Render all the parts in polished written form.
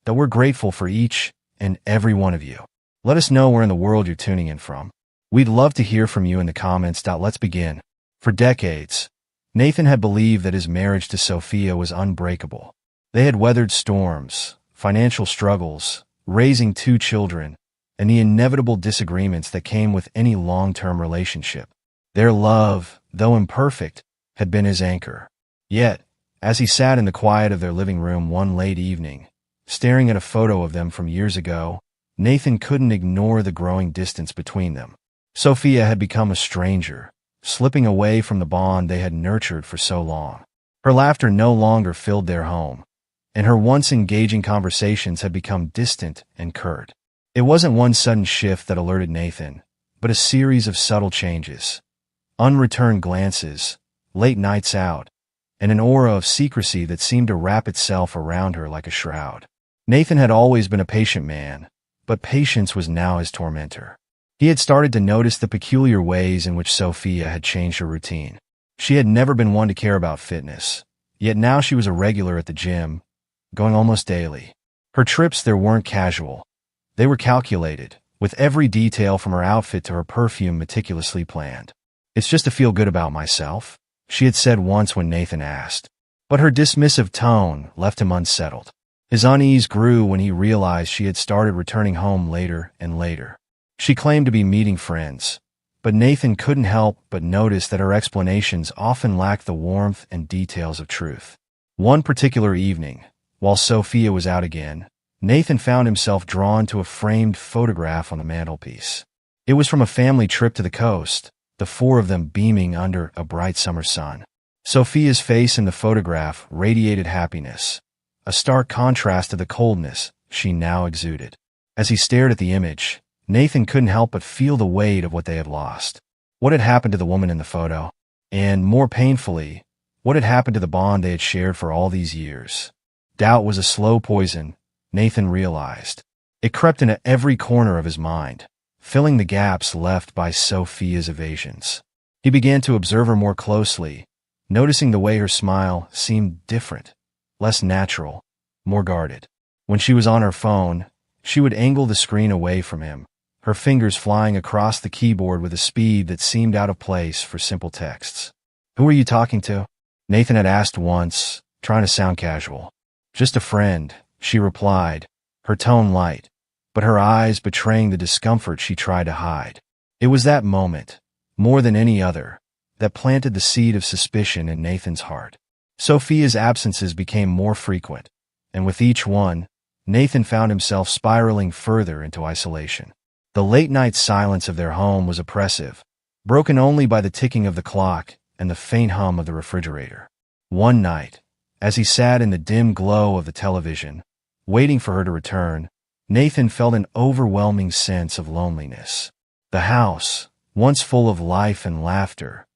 that we're grateful for each and every one of you. Let us know where in the world you're tuning in from. We'd love to hear from you in the comments. Let's begin. For decades, Nathan had believed that his marriage to Sophia was unbreakable. They had weathered storms, financial struggles, raising 2 children, and the inevitable disagreements that came with any long-term relationship. Their love, though imperfect, had been his anchor. Yet, as he sat in the quiet of their living room one late evening, staring at a photo of them from years ago, Nathan couldn't ignore the growing distance between them. Sophia had become a stranger, slipping away from the bond they had nurtured for so long. Her laughter no longer filled their home, and her once engaging conversations had become distant and curt. It wasn't one sudden shift that alerted Nathan, but a series of subtle changes. Unreturned glances, late nights out, and an aura of secrecy that seemed to wrap itself around her like a shroud. Nathan had always been a patient man, but patience was now his tormentor. He had started to notice the peculiar ways in which Sophia had changed her routine. She had never been one to care about fitness, yet now she was a regular at the gym, going almost daily. Her trips there weren't casual. They were calculated, with every detail from her outfit to her perfume meticulously planned. "It's just to feel good about myself," she had said once when Nathan asked. But her dismissive tone left him unsettled. His unease grew when he realized she had started returning home later and later. She claimed to be meeting friends, but Nathan couldn't help but notice that her explanations often lacked the warmth and details of truth. One particular evening, while Sophia was out again, Nathan found himself drawn to a framed photograph on the mantelpiece. It was from a family trip to the coast, the 4 of them beaming under a bright summer sun. Sophia's face in the photograph radiated happiness, a stark contrast to the coldness she now exuded. As he stared at the image, Nathan couldn't help but feel the weight of what they had lost. What had happened to the woman in the photo? And, more painfully, what had happened to the bond they had shared for all these years? Doubt was a slow poison, Nathan realized. It crept into every corner of his mind, filling the gaps left by Sophia's evasions. He began to observe her more closely, noticing the way her smile seemed different, less natural, more guarded. When she was on her phone, she would angle the screen away from him, her fingers flying across the keyboard with a speed that seemed out of place for simple texts. "Who are you talking to?" Nathan had asked once, trying to sound casual. "Just a friend," she replied, her tone light, but her eyes betraying the discomfort she tried to hide. It was that moment, more than any other, that planted the seed of suspicion in Nathan's heart. Sophia's absences became more frequent, and with each one, Nathan found himself spiraling further into isolation. The late-night silence of their home was oppressive, broken only by the ticking of the clock and the faint hum of the refrigerator. One night, as he sat in the dim glow of the television, waiting for her to return, Nathan felt an overwhelming sense of loneliness. The house, once full of life and laughter,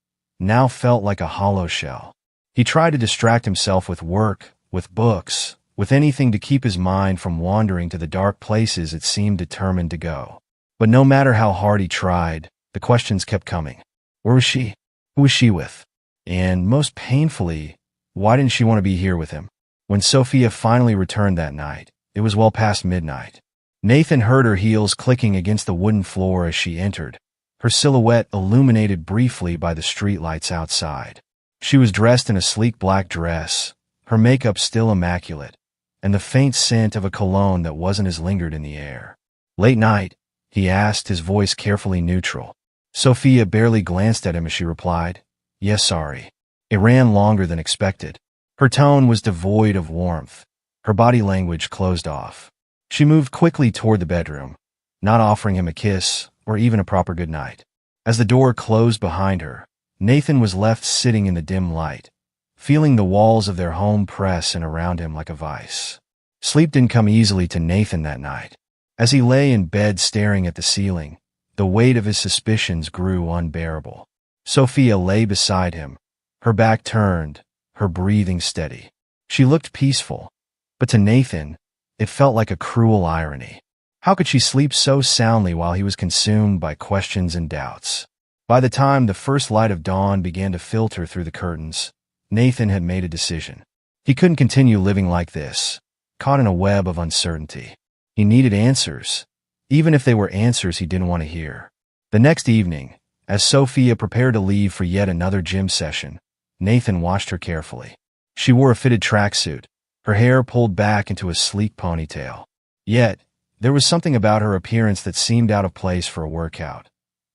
now felt like a hollow shell. He tried to distract himself with work, with books, with anything to keep his mind from wandering to the dark places it seemed determined to go. But no matter how hard he tried, the questions kept coming. Where was she? Who was she with? And most painfully, why didn't she want to be here with him? When Sophia finally returned that night, it was well past midnight. Nathan heard her heels clicking against the wooden floor as she entered, her silhouette illuminated briefly by the streetlights outside. She was dressed in a sleek black dress, her makeup still immaculate, and the faint scent of a cologne that wasn't as lingered in the air. "Late night?" he asked, his voice carefully neutral. Sophia barely glanced at him as she replied, "Yes, sorry." It ran longer than expected. Her tone was devoid of warmth, her body language closed off. She moved quickly toward the bedroom, not offering him a kiss or even a proper goodnight. As the door closed behind her, Nathan was left sitting in the dim light, feeling the walls of their home press in around him like a vice. Sleep didn't come easily to Nathan that night. As he lay in bed staring at the ceiling, the weight of his suspicions grew unbearable. Sophia lay beside him, her back turned, her breathing steady. She looked peaceful, but to Nathan, it felt like a cruel irony. How could she sleep so soundly while he was consumed by questions and doubts? By the time the first light of dawn began to filter through the curtains, Nathan had made a decision. He couldn't continue living like this, caught in a web of uncertainty. He needed answers, even if they were answers he didn't want to hear. The next evening, as Sophia prepared to leave for yet another gym session, Nathan watched her carefully. She wore a fitted tracksuit, her hair pulled back into a sleek ponytail. Yet, there was something about her appearance that seemed out of place for a workout.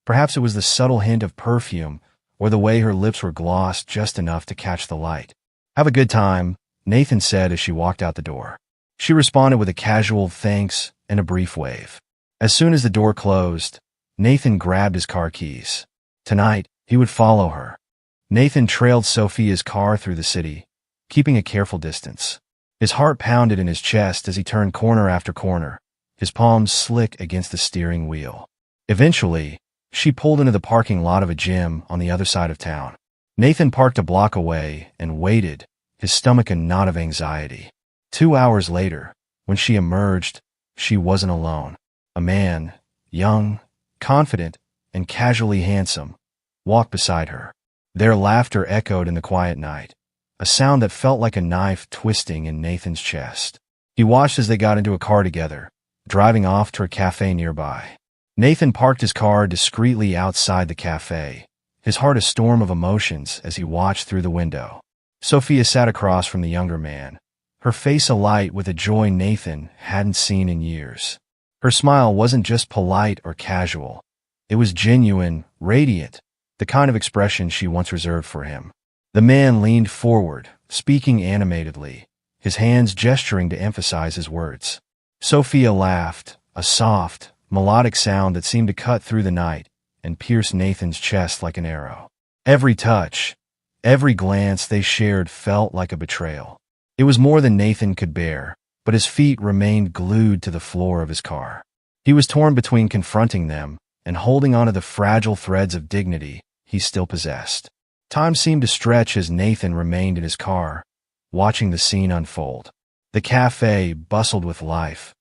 Perhaps it was the subtle hint of perfume or the way her lips were glossed just enough to catch the light. "Have a good time," Nathan said as she walked out the door. She responded with a casual thanks and a brief wave. As soon as the door closed, Nathan grabbed his car keys. Tonight, he would follow her. Nathan trailed Sophia's car through the city, keeping a careful distance. His heart pounded in his chest as he turned corner after corner, his palms slick against the steering wheel. Eventually, she pulled into the parking lot of a gym on the other side of town. Nathan parked a block away and waited, his stomach a knot of anxiety. 2 hours later, when she emerged, she wasn't alone. A man, young, confident, and casually handsome, walked beside her. Their laughter echoed in the quiet night, a sound that felt like a knife twisting in Nathan's chest. He watched as they got into a car together, driving off to a cafe nearby. Nathan parked his car discreetly outside the cafe, his heart a storm of emotions as he watched through the window. Sophia sat across from the younger man, her face alight with a joy Nathan hadn't seen in years. Her smile wasn't just polite or casual. It was genuine, radiant, the kind of expression she once reserved for him. The man leaned forward, speaking animatedly, his hands gesturing to emphasize his words. Sophia laughed, a soft, melodic sound that seemed to cut through the night and pierce Nathan's chest like an arrow. Every touch, every glance they shared felt like a betrayal. It was more than Nathan could bear, but his feet remained glued to the floor of his car. He was torn between confronting them and holding onto the fragile threads of dignity he still possessed. Time seemed to stretch as Nathan remained in his car, watching the scene unfold. The cafe bustled with life,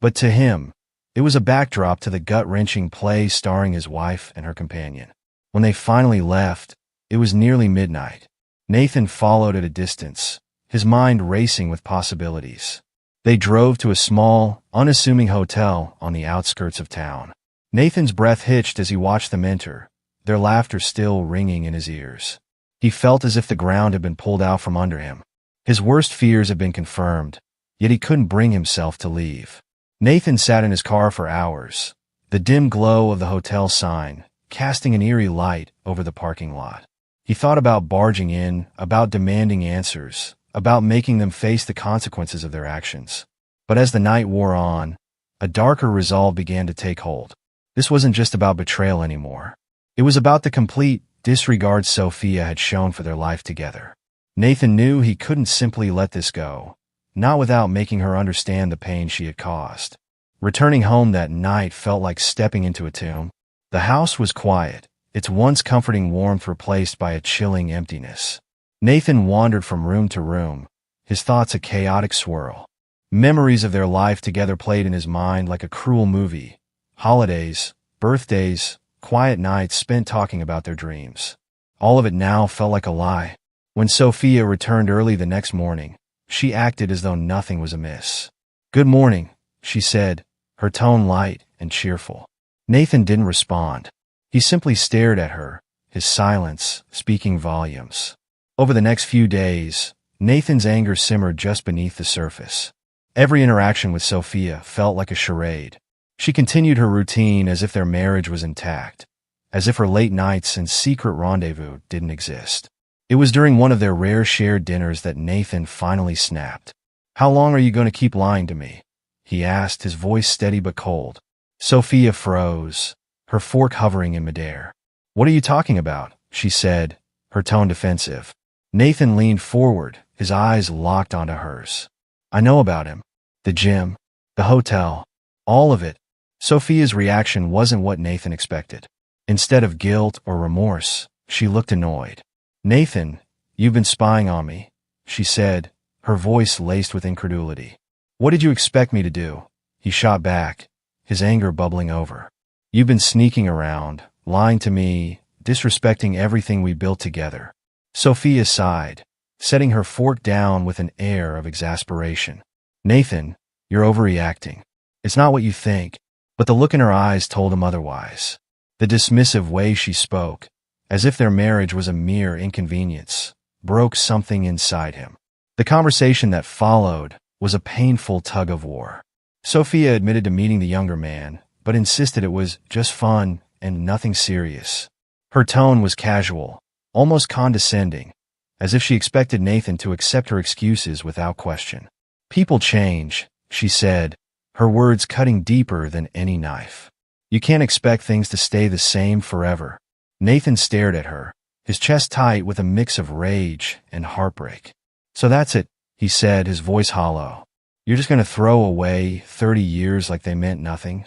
but to him, it was a backdrop to the gut-wrenching play starring his wife and her companion. When they finally left, it was nearly midnight. Nathan followed at a distance, his mind racing with possibilities. They drove to a small, unassuming hotel on the outskirts of town. Nathan's breath hitched as he watched them enter, their laughter still ringing in his ears. He felt as if the ground had been pulled out from under him. His worst fears had been confirmed, yet he couldn't bring himself to leave. Nathan sat in his car for hours, the dim glow of the hotel sign casting an eerie light over the parking lot. He thought about barging in, about demanding answers, about making them face the consequences of their actions. But as the night wore on, a darker resolve began to take hold. This wasn't just about betrayal anymore. It was about the complete disregard Sophia had shown for their life together. Nathan knew he couldn't simply let this go, not without making her understand the pain she had caused. Returning home that night felt like stepping into a tomb. The house was quiet, its once comforting warmth replaced by a chilling emptiness. Nathan wandered from room to room, his thoughts a chaotic swirl. Memories of their life together played in his mind like a cruel movie. Holidays, birthdays, quiet nights spent talking about their dreams. All of it now felt like a lie. When Sophia returned early the next morning, she acted as though nothing was amiss. "Good morning," she said, her tone light and cheerful. Nathan didn't respond. He simply stared at her, his silence speaking volumes. Over the next few days, Nathan's anger simmered just beneath the surface. Every interaction with Sophia felt like a charade. She continued her routine as if their marriage was intact, as if her late nights and secret rendezvous didn't exist. It was during one of their rare shared dinners that Nathan finally snapped. "How long are you going to keep lying to me?" he asked, his voice steady but cold. Sophia froze, her fork hovering in midair. "What are you talking about?" she said, her tone defensive. Nathan leaned forward, his eyes locked onto hers. "I know about him. The gym, the hotel, all of it." Sophia's reaction wasn't what Nathan expected. Instead of guilt or remorse, she looked annoyed. "Nathan, you've been spying on me," she said, her voice laced with incredulity. "What did you expect me to do?" He shot back, his anger bubbling over. "You've been sneaking around, lying to me, disrespecting everything we built together." Sophia sighed, setting her fork down with an air of exasperation. "Nathan, you're overreacting. It's not what you think." But the look in her eyes told him otherwise. The dismissive way she spoke, as if their marriage was a mere inconvenience, broke something inside him. The conversation that followed was a painful tug-of-war. Sophia admitted to meeting the younger man, but insisted it was just fun and nothing serious. Her tone was casual, almost condescending, as if she expected Nathan to accept her excuses without question. "People change," she said, her words cutting deeper than any knife. "You can't expect things to stay the same forever." Nathan stared at her, his chest tight with a mix of rage and heartbreak. "So that's it," he said, his voice hollow. "You're just going to throw away 30 years like they meant nothing?"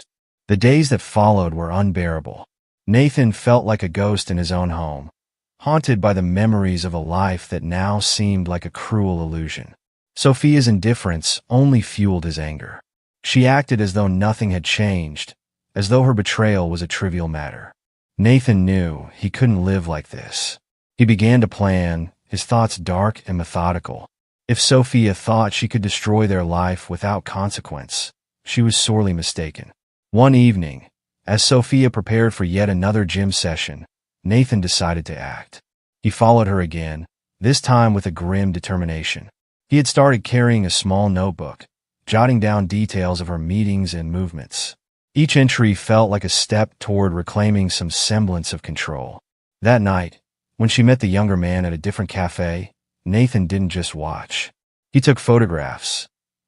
The days that followed were unbearable. Nathan felt like a ghost in his own home, haunted by the memories of a life that now seemed like a cruel illusion. Sophia's indifference only fueled his anger. She acted as though nothing had changed, as though her betrayal was a trivial matter. Nathan knew he couldn't live like this. He began to plan, his thoughts dark and methodical. If Sophia thought she could destroy their life without consequence, she was sorely mistaken. One evening, as Sophia prepared for yet another gym session, Nathan decided to act. He followed her again, this time with a grim determination. He had started carrying a small notebook, jotting down details of her meetings and movements. Each entry felt like a step toward reclaiming some semblance of control. That night, when she met the younger man at a different cafe, Nathan didn't just watch. He took photographs,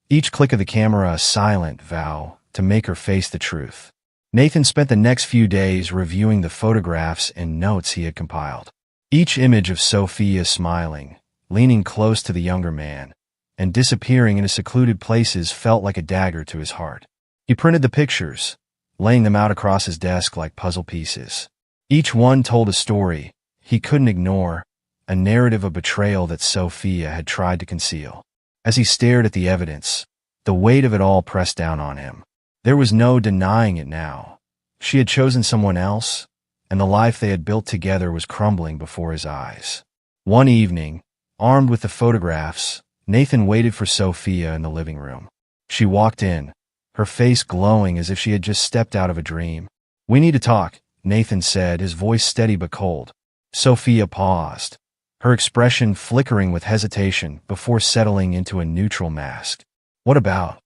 each click of the camera a silent vow to make her face the truth. Nathan spent the next few days reviewing the photographs and notes he had compiled. Each image of Sophia smiling, leaning close to the younger man, and disappearing into secluded places felt like a dagger to his heart. He printed the pictures, laying them out across his desk like puzzle pieces. Each one told a story he couldn't ignore, a narrative of betrayal that Sophia had tried to conceal. As he stared at the evidence, the weight of it all pressed down on him. There was no denying it now. She had chosen someone else, and the life they had built together was crumbling before his eyes. One evening, armed with the photographs, Nathan waited for Sophia in the living room. She walked in, her face glowing as if she had just stepped out of a dream. "We need to talk," Nathan said, his voice steady but cold. Sophia paused, her expression flickering with hesitation before settling into a neutral mask. "What about?"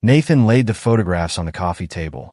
Nathan laid the photographs on the coffee table,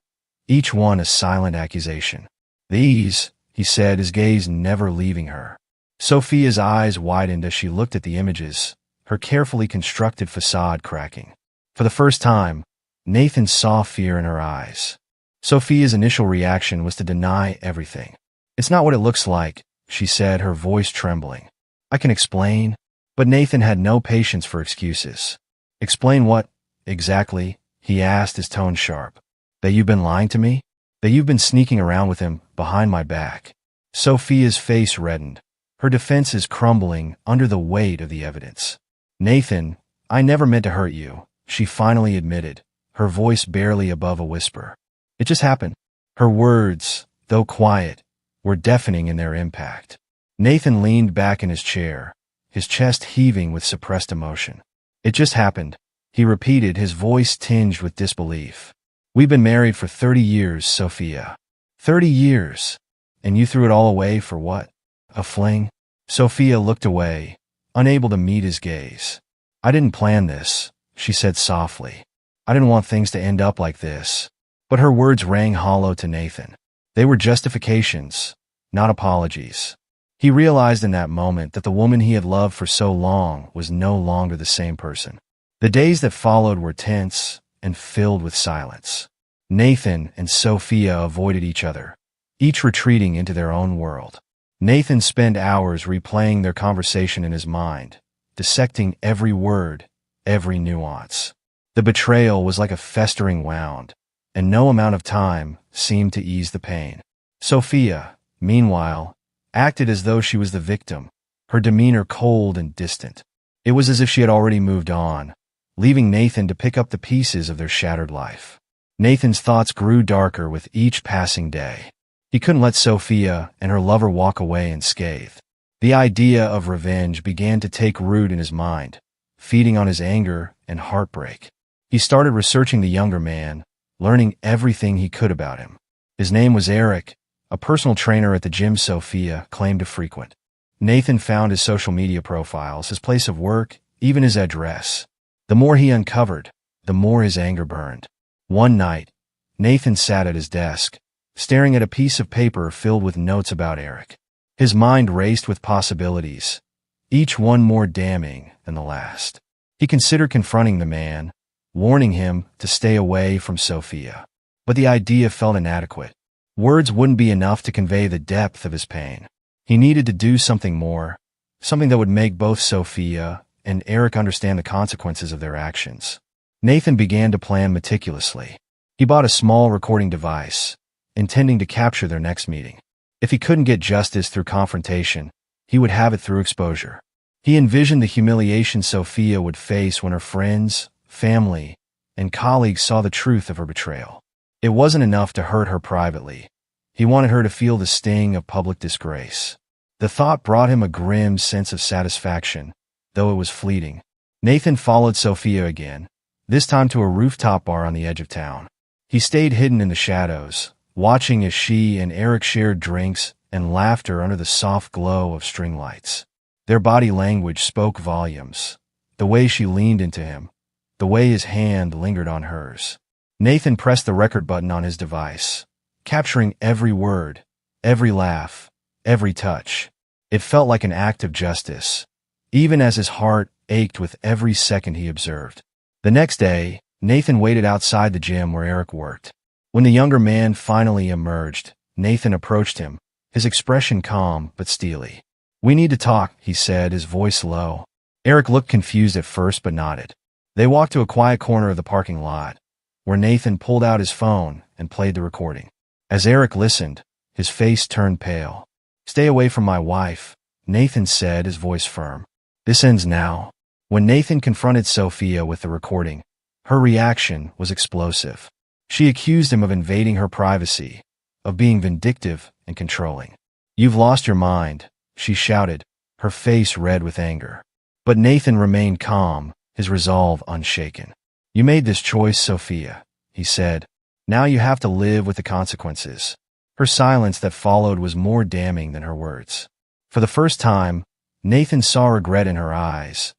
each one a silent accusation. "These," he said, his gaze never leaving her. Sophia's eyes widened as she looked at the images, her carefully constructed facade cracking. For the first time, Nathan saw fear in her eyes. Sophia's initial reaction was to deny everything. "It's not what it looks like," she said, her voice trembling. "I can explain." But Nathan had no patience for excuses. "Explain what, exactly?" he asked, his tone sharp. "That you've been lying to me? That you've been sneaking around with him behind my back?" Sophia's face reddened, her defenses crumbling under the weight of the evidence. "Nathan, I never meant to hurt you," she finally admitted, her voice barely above a whisper. "It just happened." Her words, though quiet, were deafening in their impact. Nathan leaned back in his chair, his chest heaving with suppressed emotion. "It just happened," he repeated, his voice tinged with disbelief. "We've been married for 30 years, Sophia. 30 years. And you threw it all away for what? A fling?" Sophia looked away, unable to meet his gaze. "I didn't plan this," she said softly. "I didn't want things to end up like this." But her words rang hollow to Nathan. They were justifications, not apologies. He realized in that moment that the woman he had loved for so long was no longer the same person. The days that followed were tense and filled with silence. Nathan and Sophia avoided each other, each retreating into their own world. Nathan spent hours replaying their conversation in his mind, dissecting every word, every nuance. The betrayal was like a festering wound, and no amount of time seemed to ease the pain. Sophia, meanwhile, acted as though she was the victim, her demeanor cold and distant. It was as if she had already moved on, leaving Nathan to pick up the pieces of their shattered life. Nathan's thoughts grew darker with each passing day. He couldn't let Sophia and her lover walk away unscathed. The idea of revenge began to take root in his mind, feeding on his anger and heartbreak. He started researching the younger man, learning everything he could about him. His name was Eric, a personal trainer at the gym Sophia claimed to frequent. Nathan found his social media profiles, his place of work, even his address. The more he uncovered, the more his anger burned. One night, Nathan sat at his desk, staring at a piece of paper filled with notes about Eric. His mind raced with possibilities, each one more damning than the last. He considered confronting the man, warning him to stay away from Sophia. But the idea felt inadequate. Words wouldn't be enough to convey the depth of his pain. He needed to do something more, something that would make both Sophia and Eric understand the consequences of their actions. Nathan began to plan meticulously. He bought a small recording device, intending to capture their next meeting. If he couldn't get justice through confrontation, he would have it through exposure. He envisioned the humiliation Sophia would face when her friends, family, and colleagues saw the truth of her betrayal. It wasn't enough to hurt her privately. He wanted her to feel the sting of public disgrace. The thought brought him a grim sense of satisfaction, though it was fleeting. Nathan followed Sophia again, this time to a rooftop bar on the edge of town. He stayed hidden in the shadows, watching as she and Eric shared drinks and laughter under the soft glow of string lights. Their body language spoke volumes. The way she leaned into him, the way his hand lingered on hers. Nathan pressed the record button on his device, capturing every word, every laugh, every touch. It felt like an act of justice, even as his heart ached with every second he observed. The next day, Nathan waited outside the gym where Eric worked. When the younger man finally emerged, Nathan approached him, his expression calm but steely. "We need to talk," he said, his voice low. Eric looked confused at first but nodded. They walked to a quiet corner of the parking lot, where Nathan pulled out his phone and played the recording. As Eric listened, his face turned pale. "Stay away from my wife," Nathan said, his voice firm. "This ends now." When Nathan confronted Sophia with the recording, her reaction was explosive. She accused him of invading her privacy, of being vindictive and controlling. "You've lost your mind," she shouted, her face red with anger. But Nathan remained calm, his resolve unshaken. "You made this choice, Sophia," he said. "Now you have to live with the consequences." Her silence that followed was more damning than her words. For the first time, Nathan saw regret in her eyes,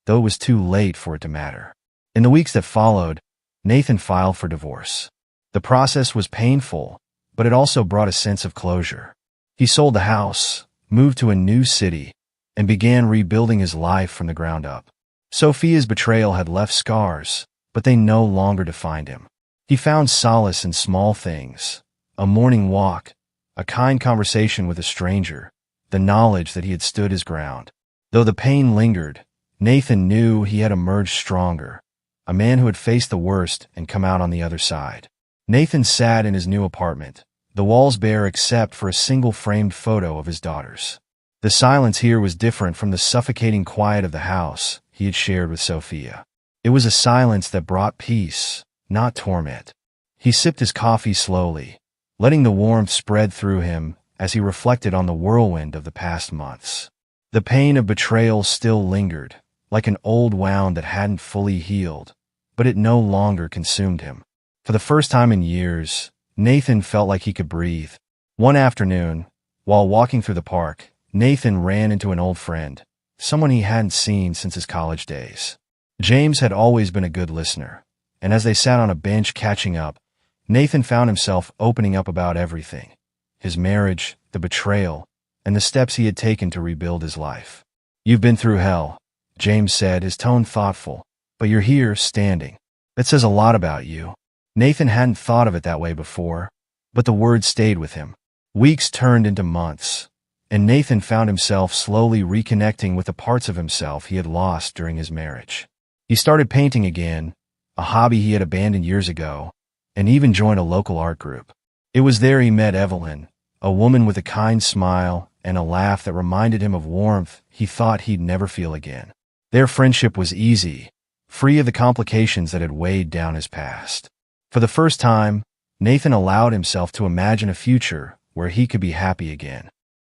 though it was too late for it to matter. In the weeks that followed, Nathan filed for divorce. The process was painful, but it also brought a sense of closure. He sold the house, moved to a new city, and began rebuilding his life from the ground up. Sophia's betrayal had left scars, but they no longer defined him. He found solace in small things: a morning walk, a kind conversation with a stranger, the knowledge that he had stood his ground. Though the pain lingered, Nathan knew he had emerged stronger, a man who had faced the worst and come out on the other side. Nathan sat in his new apartment, the walls bare except for a single framed photo of his daughters. The silence here was different from the suffocating quiet of the house he had shared with Sophia. It was a silence that brought peace, not torment. He sipped his coffee slowly, letting the warmth spread through him as he reflected on the whirlwind of the past months. The pain of betrayal still lingered, like an old wound that hadn't fully healed, but it no longer consumed him. For the first time in years, Nathan felt like he could breathe. One afternoon, while walking through the park, Nathan ran into an old friend, someone he hadn't seen since his college days. James had always been a good listener, and as they sat on a bench catching up, Nathan found himself opening up about everything: his marriage, the betrayal, and the steps he had taken to rebuild his life. "You've been through hell," James said, his tone thoughtful, "but you're here, standing. That says a lot about you." Nathan hadn't thought of it that way before, but the words stayed with him. Weeks turned into months, and Nathan found himself slowly reconnecting with the parts of himself he had lost during his marriage. He started painting again, a hobby he had abandoned years ago, and even joined a local art group. It was there he met Evelyn, a woman with a kind smile and a laugh that reminded him of warmth he thought he'd never feel again. Their friendship was easy, free of the complications that had weighed down his past. For the first time, Nathan allowed himself to imagine a future where he could be happy again.